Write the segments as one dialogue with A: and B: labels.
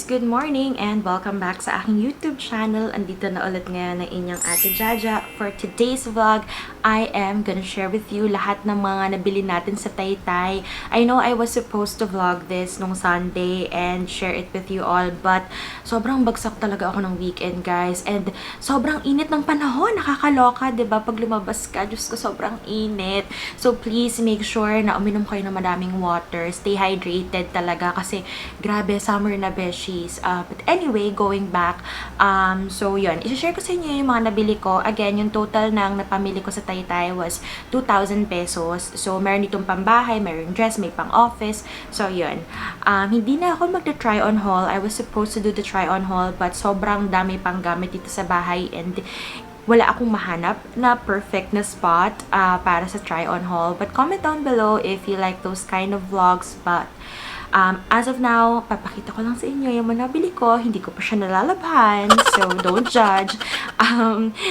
A: good morning and welcome back sa aking YouTube channel. Andito na ulit ngayon ang inyong Ate Jaja. For today's vlog, I am gonna share with you lahat ng mga nabili natin sa Taytay. I know I was supposed to vlog this nung Sunday and share it with you all, but sobrang bagsak talaga ako ng weekend, guys. And sobrang init ng panahon, nakakaloka, 'di ba? Pag lumabas ka, Diyos ko, sobrang init. So please make sure na uminom kayo ng madaming water, stay hydrated talaga kasi grabe, summer na beshies. But anyway, going back, so yun, i-share ko sa inyo yung mga nabili ko. Again, yung total ng napamili ko sa Taytay was 2,000 pesos. So, meron itong pambahay, meron dress, may pang-office. So, yun. Hindi na ako magta-try on haul. I was supposed to do the try on haul, but sobrang dami pang gamit dito sa bahay and wala akong mahanap na perfect na spot para sa try on haul. But comment down below if you like those kind of vlogs. But as of now, papakita ko lang sa inyo yung mga nabili ko. Hindi ko pa siya nalalabhan, so don't judge.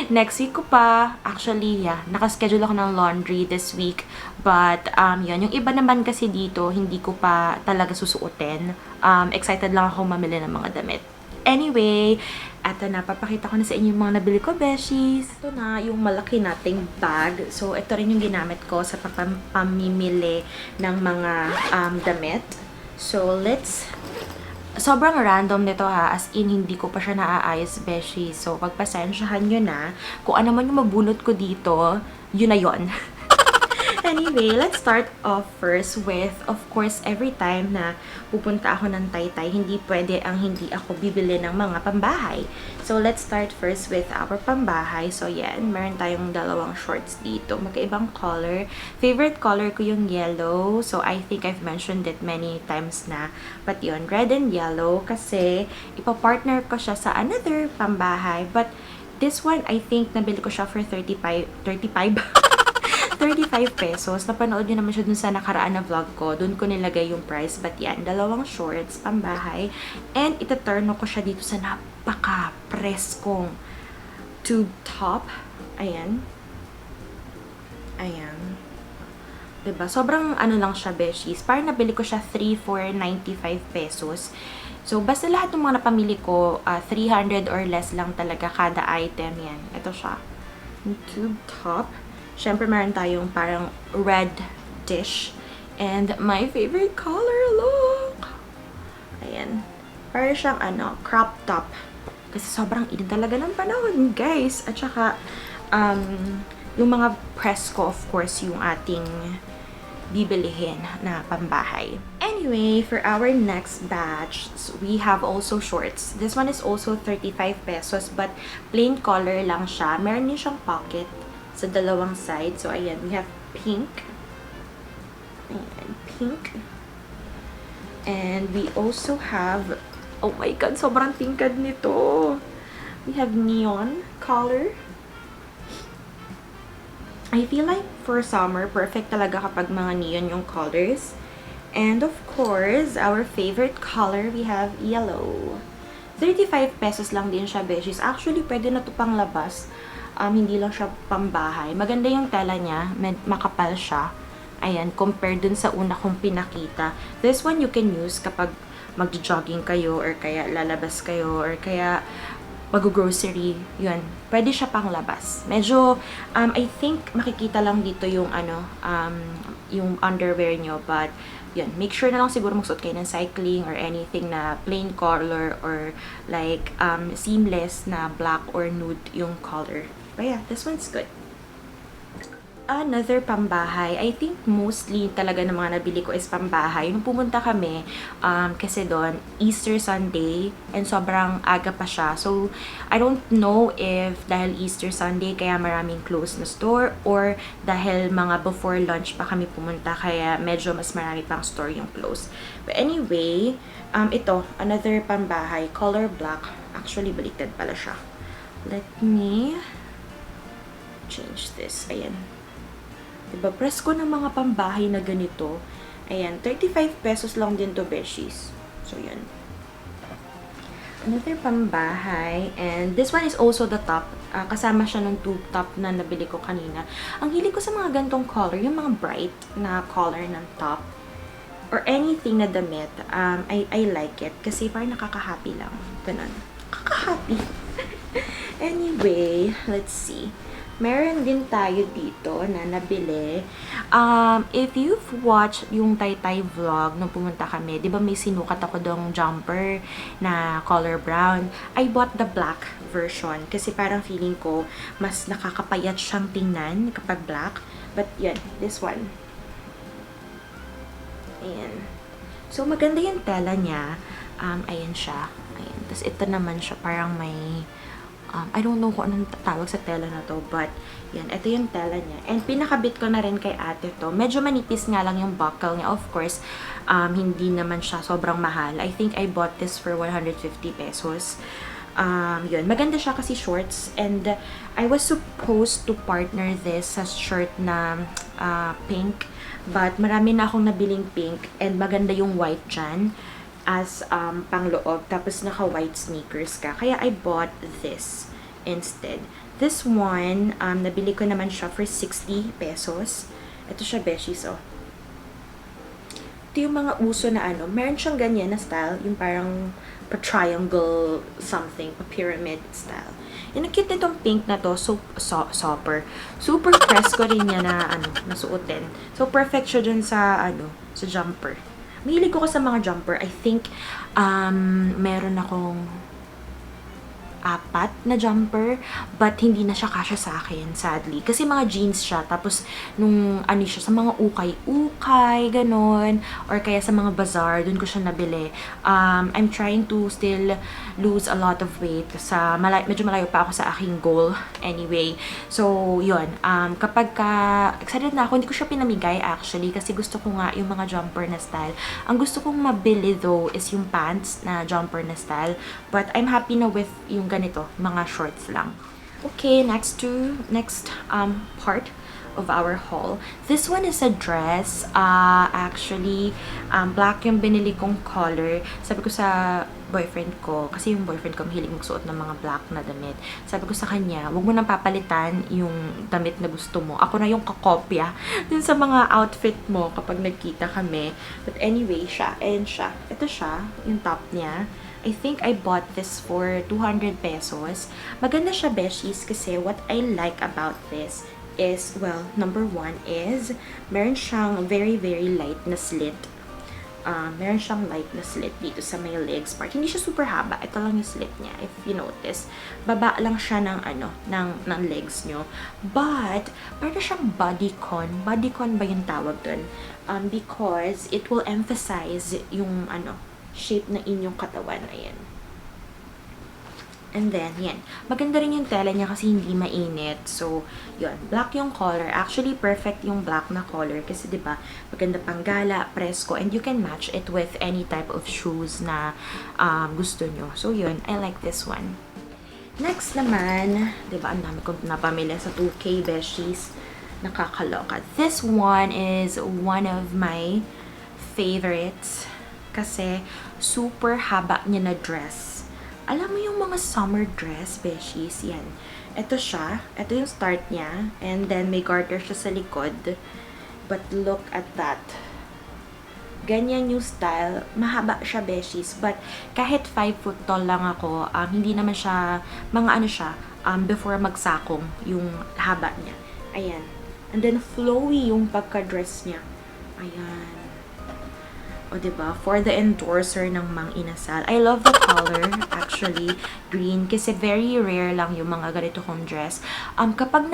A: Next week ko pa, actually, yeah, nakaschedule ako ng laundry this week. But, yun, yung iba naman kasi dito, hindi ko pa talaga susuotin. Excited lang ako mamili ng mga damit. Anyway, eto na, papakita ko na sa inyo yung mga nabili ko, beshies. Ito na, yung malaki nating bag. So, ito rin yung ginamit ko sa pamimili ng mga damit. So, sobrang random nito ha, as in hindi ko pa siya naaayos, beshi. So, pagpasensyahan nyo na, kung ano man yung mabunot ko dito, yun na yun. Anyway, let's start off first with, of course, every time na pupunta ako ng Taytay, hindi pwede ang hindi ako bibili ng mga pambahay. So, let's start first with our pambahay. So, yan, meron tayong dalawang shorts dito, magkaibang color. Favorite color ko yung yellow. So, I think I've mentioned it many times na. But yun, red and yellow kasi ipapartner ko siya sa another pambahay. But this one, I think nabili ko siya for 35 pesos. Napanood nyo naman siya dun sa nakaraan na vlog ko. Dun ko nilagay yung price. But yan, dalawang shorts, pambahay. And itaturno ko siya dito sa napaka-preskong tube top. Ayan. Ayan. Diba? Sobrang ano lang siya, beshies. Parang nabili ko siya 3 for 95 pesos. So, basta lahat ng mga napamili ko, 300 or less lang talaga kada item. Yan. Ito siya. Yung tube top. Siyempre, meron tayong parang red dish. And my favorite color, look! Ayan. Parang siyang crop top. Kasi sobrang init talaga ng panahon, guys. At saka, yung mga press ko, of course, yung ating bibilihin na pambahay. Anyway, for our next batch, we have also shorts. This one is also 35 pesos, but plain color lang siya. Meron din siyang pocket sa dalawang side. So, ayan, we have pink. Ayan, pink. And we also have, oh my God, sobrang tingkad nito. We have neon color. I feel like for summer, perfect talaga kapag mga neon yung colors. And of course, our favorite color, we have yellow. 35 pesos lang din siya, beshies. Actually, pwede na to pang labas. Hindi lang siya pambahay. Maganda yung tela niya. Makapal siya. Ayan, compared dun sa una kong pinakita. This one you can use kapag mag-jogging kayo or kaya lalabas kayo or kaya mag-grocery. Yun. Pwede siya pang labas. Medyo, I think makikita lang dito yung yung underwear nyo. But, yun, make sure na lang siguro magsuot kayo ng cycling or anything na plain color or like seamless na black or nude yung color. But yeah, this one's good. Another pambahay. I think mostly talaga ng mga nabili ko is pambahay. Nung pumunta kami, kasi doon, Easter Sunday, and sobrang aga pa siya. So, I don't know if dahil Easter Sunday, kaya maraming closed na store, or dahil mga before lunch pa kami pumunta, kaya medyo mas marami pang store yung closed. But anyway, ito, another pambahay, color black. Actually, baliktad pala siya. Let me change this. Ayan. Diba, presko ng mga pambahay na ganito. Ayan, 35 pesos lang din to, beshies. So, yun. Another pambahay. And this one is also the top. Kasama siya ng tube top na nabili ko kanina. Ang hilig ko sa mga gantong color, yung mga bright na color ng top. or anything na damit, I like it. Kasi parang nakaka-happy lang. Ganun. Nakaka-happy. Anyway, let's see. Meron din tayo dito na nabili. If you've watched yung Taytay vlog nung pumunta kami, di ba may sinukat ako dong jumper na color brown? I bought the black version kasi parang feeling ko mas nakakapayat siyang tingnan kapag black. But yan, this one. Ayan. So, maganda yung tela niya. Ayan siya. Ayan. Tapos, ito naman siya. Parang may I don't know kung anong tawag sa tela na to, but yan, ito yung tela niya. And pinakabit ko na rin kay ate to. Medyo manipis nga lang yung buckle niya. Of course, hindi naman siya sobrang mahal. I think I bought this for 150 pesos. Yun, maganda siya kasi shorts. And I was supposed to partner this sa shirt na pink. But marami na akong nabiling pink. And maganda yung white dyan as pangloob, tapos naka-white sneakers ka. Kaya I bought this instead. This one, nabili ko naman siya for 60 pesos. Ito siya, beshies, oh. Ito yung mga uso na ano, meron siyang ganyan na style, yung parang pa-triangle something, pa-pyramid style. Yung cute nitong pink na to, super presko rin niya na, nasuotin. So, perfect siya dun sa, sa jumper. Mahilig ko sa mga jumper. I think, meron akong 4 na jumper, but hindi na siya kasya sa akin, sadly. Kasi mga jeans siya, tapos nung siya, sa mga ukay-ukay, ganon, or kaya sa mga bazaar, dun ko siya nabili. I'm trying to still lose a lot of weight. Medyo malayo pa ako sa aking goal, anyway. So, yun. Kapag excited na ako, hindi ko siya pinamigay, actually, kasi gusto ko nga yung mga jumper na style. Ang gusto kong mabili, though, is yung pants na jumper na style. But I'm happy na with yung ganito, mga shorts lang. Okay, next part of our haul. This one is a dress. Actually, black yung binili kong color. Sabi ko sa boyfriend ko, kasi yung boyfriend ko mahilig magsuot ng mga black na damit. Sabi ko sa kanya, wag mo nang papalitan yung damit na gusto mo. Ako na yung kakopya dun sa mga outfit mo kapag nagkita kami. But anyway, siya. And siya. Ito siya, yung top niya. I think I bought this for 200 pesos. Maganda siya, beshies, kasi what I like about this is, well, number 1 is, meron siyang very, very light na slit. Meron siyang light na slit dito sa may legs part. Hindi siya super haba. Ito lang yung slit niya, if you notice. Baba lang siya ng, ng legs nyo. But, parang siyang bodycon. Bodycon ba yung tawag dun? Because it will emphasize yung, shape na inyong katawan. Ayan. And then, yan. Maganda rin yung tela niya kasi hindi mainit. So, yun. Black yung color. Actually, perfect yung black na color. Kasi, di ba, maganda pang gala, presko, and you can match it with any type of shoes na gusto nyo. So, yun. I like this one. Next naman, di ba, ang dami kong napamili sa 2K beshies. Nakakaloka. This one is one of my favorites. Kasi, super haba niya na dress. Alam mo yung mga summer dress, beshies, yan. Ito siya. Ito yung start niya. And then, may garter siya sa likod. But look at that. Ganyan yung style. Mahaba siya, beshies. But, kahit 5 foot tall lang ako, hindi naman siya, mga siya, before magsakong, yung haba niya. Ayan. And then, flowy yung pagka-dress niya. Ayan. O, diba? For the endorser ng Mang Inasal. I love the color, actually, green. Kasi very rare lang yung mga ganito kong dress. Kapag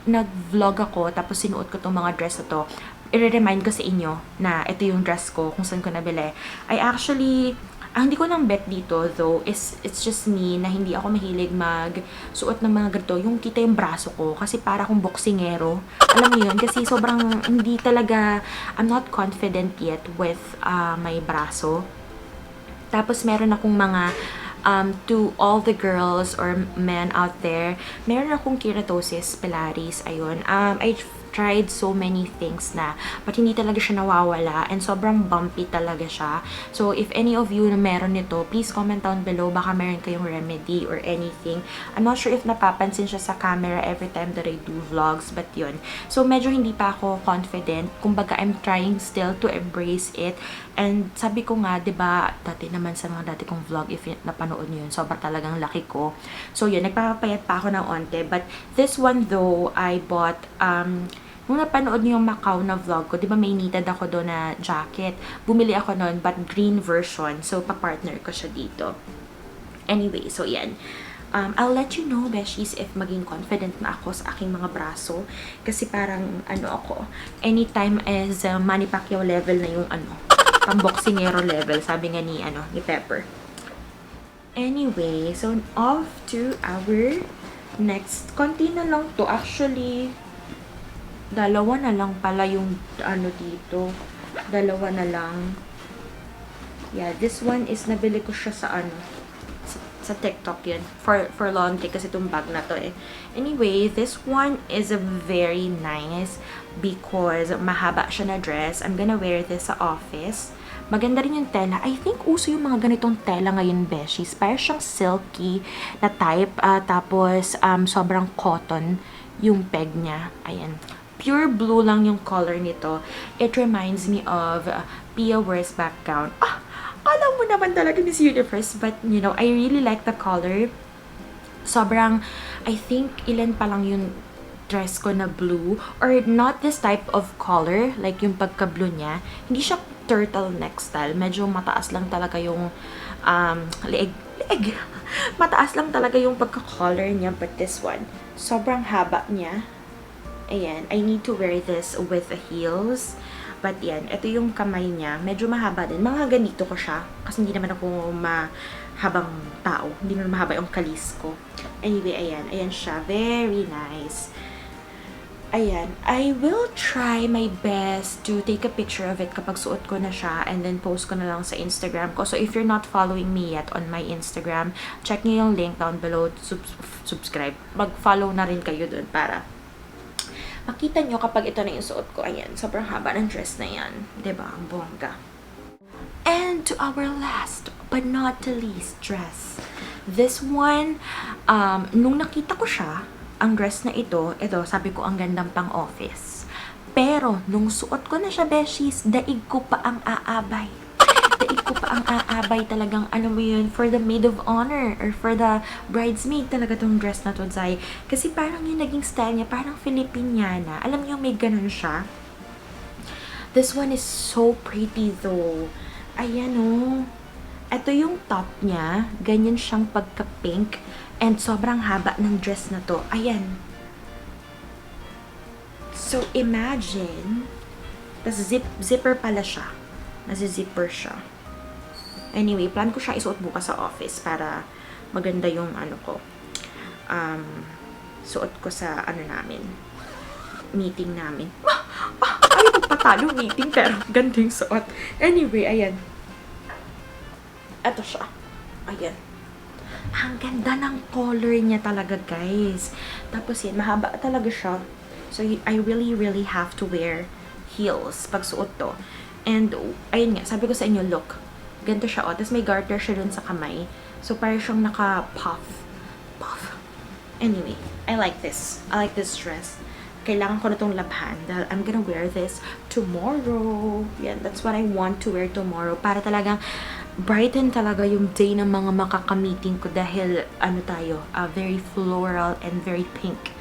A: nag-vlog ako, tapos sinuot ko tong mga dress na to, i-remind ko sa inyo na ito yung dress ko, kung saan ko nabili. I actually, hindi ko nang bet dito, though, it's just me na hindi ako mahilig magsuot ng mga ganito. Yung kita yung braso ko, kasi para akong boksingero. Alam mo yun, kasi sobrang hindi talaga, I'm not confident yet with my braso. Tapos meron akong mga to all the girls or men out there, meron akong keratosis pilaris. Ayun. I tried so many things na, but hindi talaga siya nawawala, and sobrang bumpy talaga siya. So, if any of you na meron nito, please comment down below. Baka meron kayong remedy or anything. I'm not sure if napapansin siya sa camera every time that I do vlogs, but yun. So, medyo hindi pa ako confident. Kumbaga, I'm trying still to embrace it. And sabi ko nga, 'di ba, dati naman sa mga dati kong vlog, if napanood niyo yun, sobrang talagang laki ko. So, yun, nagpapapayat pa ako ng onte. But this one though, I bought, nung napanood niyo yung Macau na vlog ko, di ba may knitted ako doon na jacket. Bumili ako noon, but green version. So, pa-partner ko siya dito. Anyway, so yan. I'll let you know, beshies, if maging confident na ako sa aking mga braso. Kasi parang, ako, anytime is Manny Pacquiao level na yung pang-boxingero level, sabi nga ni Pepper. Anyway, so off to our next. Konti na lang to. Actually, dalawa na lang pala yung dito. Dalawa na lang. Yeah, this one is nabili ko siya sa sa TikTok yun. For laundry kasi itong bag na to eh. Anyway, this one is a very nice because mahaba siya na dress. I'm gonna wear this sa office. Maganda rin yung tela. I think uso yung mga ganitong tela ngayon, beshies. Parang siyang silky na type. Tapos, sobrang cotton yung peg niya. Ayan. Pure blue lang yung color nito. It reminds me of Pia Wears Backgown. Alam mo naman talaga Miss Universe. But, you know, I really like the color. Sobrang, I think, ilan pa lang yung dress ko na blue. Or not this type of color. Like yung pagka-blue niya. Hindi siya turtleneck style. Medyo mataas lang talaga yung leeg. Mataas lang talaga yung pagka-color niya. But this one, sobrang haba niya. Ayan, I need to wear this with the heels. But yan, ito yung kamay niya. Medyo mahaba din. Mga ganito ko siya. Kasi hindi naman ako mahabang tao. Hindi naman mahaba yung kalis ko. Anyway, ayan. Ayan siya. Very nice. Ayan. I will try my best to take a picture of it kapag suot ko na siya. And then post ko na lang sa Instagram ko. So if you're not following me yet on my Instagram, check niyo yung link down below to subscribe. Mag-follow na rin kayo dun para makita nyo kapag ito na yung suot ko. Ayan, sobrang haba ng dress na yan. Diba? Ang bongga. And to our last but not the least dress. This one, nung nakita ko siya, ang dress na ito, sabi ko ang gandang pang office. Pero, nung suot ko na siya, beshies, daig ko pa ang aabay. Daig ko pa ang aabay talagang, mo yun, for the maid of honor or for the bridesmaid talaga tong dress na to, Zay. Kasi parang yung naging style niya, parang Filipiniana. Alam niyo, may ganun siya. This one is so pretty though. Ayan o. Ito yung top niya. Ganyan siyang pagka-pink. And sobrang haba ng dress na to. Ayan. So, imagine. Tas zipper pala siya. Nasi-zipper siya. Anyway, plan ko siya isuot bukas sa office para maganda yung suot ko sa namin. Meeting namin. Ayaw magpatalo meeting pero ganda yung suot. Anyway, ayan. Ito siya. Ayan. Ang ganda ng color niya talaga, guys. Tapos yan, mahaba talaga siya. So, I really, really have to wear heels pag suot to. And, ayun nga, sabi ko sa inyo, look. Ganito siya, Tapos may garter siya dun sa kamay. So, parang siyang naka-puff. Puff. Anyway, I like this. I like this dress. Kailangan ko na itong labhan dahil I'm gonna wear this tomorrow. Yeah, that's what I want to wear tomorrow. Para talagang brighten talaga yung day ng mga makakamiting ko dahil very floral and very pink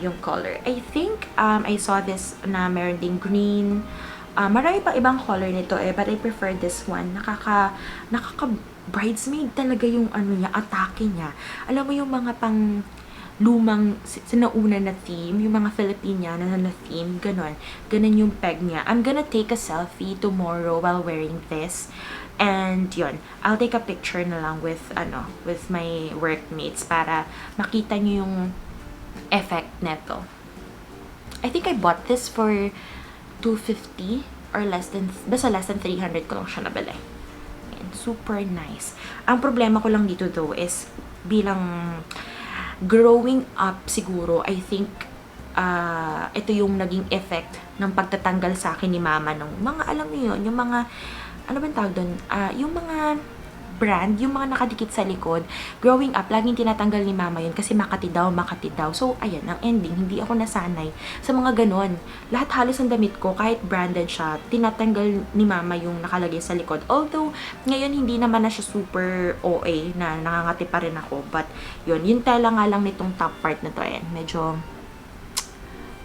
A: yung color. I think I saw this na meron ding green. Marami pa ibang color nito but I prefer this one. Nakaka-bridesmaid talaga yung niya, atake niya. Alam mo yung mga pang lumang sinauna na theme, yung mga Filipiniana na theme, ganon yung peg niya. I'm gonna take a selfie tomorrow while wearing this. And yun, I'll take a picture na lang with my workmates para makita niyo yung effect neto. I think I bought this for $250 or less than 300 ko lang siya nabili. Ayan. super nice. Ang problema ko lang dito though is bilang growing up siguro, I think ito yung naging effect ng pagtatanggal sa akin ni mama ng mga, alam niyo yun, yung mga, ano ba tawag doon? Yung mga brand, yung mga nakadikit sa likod. Growing up, laging tinatanggal ni mama yun kasi Makati daw, Makati daw. So, ayan, ang ending, hindi ako nasanay sa mga ganon. Lahat halos ng damit ko, kahit branded siya, tinatanggal ni mama yung nakalagay sa likod. Although, ngayon hindi naman na siya super OA na nakangati pa rin ako. But, yun, yung tela nga lang nitong top part na to, ayan, medyo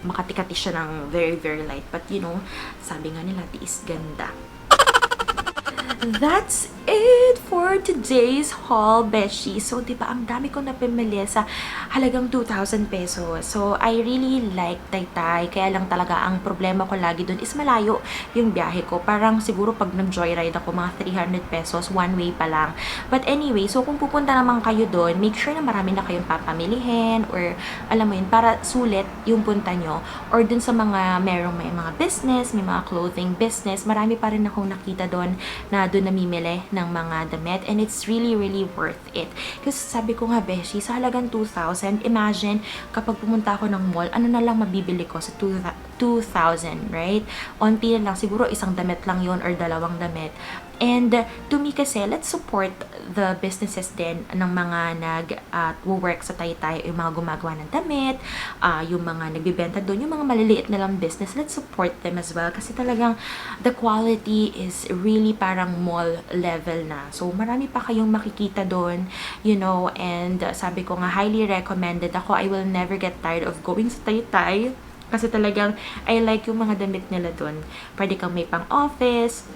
A: makatikati siya ng very, very light. But, you know, sabi nga nila, tiis ganda. That's it for today's haul, beshi. So, di ba, ang dami kong napimili sa halagang 2,000 pesos. So, I really like Taytay. Kaya lang talaga, ang problema ko lagi dun is malayo yung biyahe ko. Parang siguro pag nag-joyride ako, mga 300 pesos, one way pa lang. But anyway, so kung pupunta naman kayo dun, make sure na marami na kayong papamilihin or alam mo yun, para sulit yung punta nyo. Or dun sa mga merong may mga business, may mga clothing business, marami pa rin akong nakita dun na doon namimili ng mga damit, and it's really worth it. Kasi sabi ko nga, beshi, sa halagang 2,000, imagine kapag pumunta ako ng mall, ano na lang mabibili ko sa 2,000, right? Onti na lang, siguro isang damit lang yon or dalawang damit. And to me kasi, let's support the businesses din ng mga nag-work sa Taytay, yung mga gumagawa ng damit, yung mga nagbibenta doon, yung mga maliliit na lang business, let's support them as well. Kasi talagang the quality is really parang mall level na. So, marami pa kayong makikita doon, you know, and sabi ko nga, highly recommended ako. I will never get tired of going sa Taytay. Kasi talagang, I like yung mga damit nila doon. Pwede kang may pang office,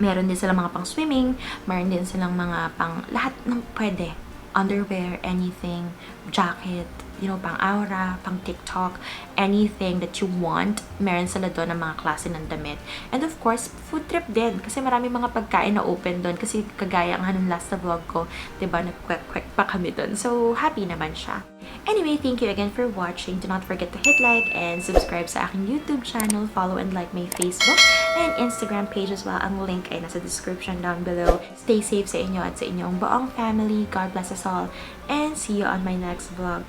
A: meron din silang mga pang swimming, meron din silang mga pang lahat ng pwede. Underwear, anything, jacket, you know, pang aura, pang TikTok, anything that you want, meron sila doon ng mga klase ng damit. And of course, food trip din. Kasi marami mga pagkain na open doon. Kasi kagaya nga nung last na vlog ko, diba, nag-kwek-kwek pa kami doon. So, happy naman siya. Anyway, thank you again for watching. Do not forget to hit like and subscribe sa aking YouTube channel. Follow and like my Facebook and Instagram page as well. Ang link ay nasa description down below. Stay safe sa inyo at sa inyong buong family. God bless us all. And see you on my next vlog.